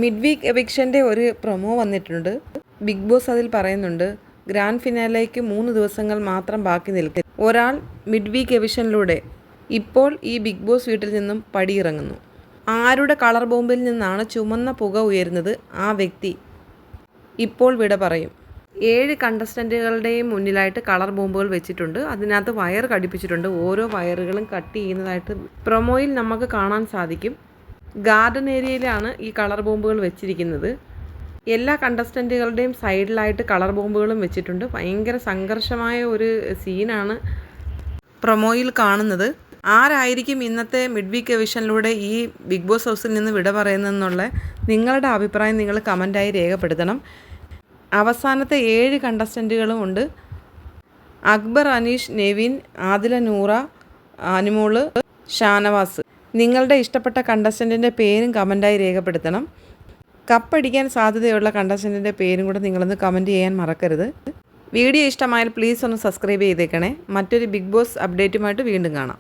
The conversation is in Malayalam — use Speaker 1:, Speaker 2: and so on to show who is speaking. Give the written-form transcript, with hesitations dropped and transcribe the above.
Speaker 1: മിഡ് വീക്ക് എവിക്ഷൻ്റെ ഒരു പ്രൊമോ വന്നിട്ടുണ്ട്. ബിഗ് ബോസ് അതിൽ പറയുന്നുണ്ട്, ഗ്രാൻഡ് ഫിനാലേക്ക് 3 ദിവസങ്ങൾ മാത്രം ബാക്കി നിൽക്കും. ഒരാൾ മിഡ് വീക്ക് എവിക്ഷനിലൂടെ ഇപ്പോൾ ഈ ബിഗ് ബോസ് വീട്ടിൽ നിന്നും പടിയിറങ്ങുന്നു. ആരുടെ കളർ ബോംബിൽ നിന്നാണ് ചുമന്ന പുക ഉയരുന്നത്, ആ വ്യക്തി ഇപ്പോൾ വിട പറയും. 7 കണ്ടസ്റ്റൻറ്റുകളുടെയും മുന്നിലായിട്ട് കളർ ബോംബുകൾ വെച്ചിട്ടുണ്ട്. അതിനകത്ത് വയർ ഘടിപ്പിച്ചിട്ടുണ്ട്. ഓരോ വയറുകളും കട്ട് ചെയ്യുന്നതായിട്ട് പ്രൊമോയിൽ നമുക്ക് കാണാൻ സാധിക്കും. ഗാർഡൻ ഏരിയയിലാണ് ഈ കളർ ബോംബുകൾ വെച്ചിരിക്കുന്നത്. എല്ലാ കണ്ടസ്റ്റൻറ്റുകളുടെയും സൈഡിലായിട്ട് കളർ ബോംബുകളും വെച്ചിട്ടുണ്ട്. ഭയങ്കര സംഘർഷമായ ഒരു സീനാണ് പ്രൊമോയിൽ കാണുന്നത്. ആരായിരിക്കും ഇന്നത്തെ മിഡ് വീക്ക് എവിഷനിലൂടെ ഈ ബിഗ് ബോസ് ഹൗസിൽ നിന്ന് വിട പറയുന്നതെന്നുള്ള നിങ്ങളുടെ അഭിപ്രായം നിങ്ങൾ കമൻറ്റായി രേഖപ്പെടുത്തണം. അവസാനത്തെ 7 കണ്ടസ്റ്റൻറ്റുകളും ഉണ്ട്. അക്ബർ, അനീഷ്, നെവിൻ, ആദില, നൂറ, അനുമോള്, ഷാനവാസ്. നിങ്ങളുടെ ഇഷ്ടപ്പെട്ട കണ്ടസ്റ്റൻറ്റിൻ്റെ പേരും കമൻറ്റായി രേഖപ്പെടുത്തണം. കപ്പടിക്കാൻ സാധ്യതയുള്ള കണ്ടസ്റ്റൻറ്റിൻ്റെ പേരും കൂടെ നിങ്ങളൊന്ന് കമൻറ്റ് ചെയ്യാൻ മറക്കരുത്. വീഡിയോ ഇഷ്ടമായാൽ പ്ലീസ് ഒന്ന് സബ്സ്ക്രൈബ് ചെയ്തേക്കണേ. മറ്റൊരു ബിഗ് ബോസ് അപ്ഡേറ്റുമായിട്ട് വീണ്ടും കാണാം.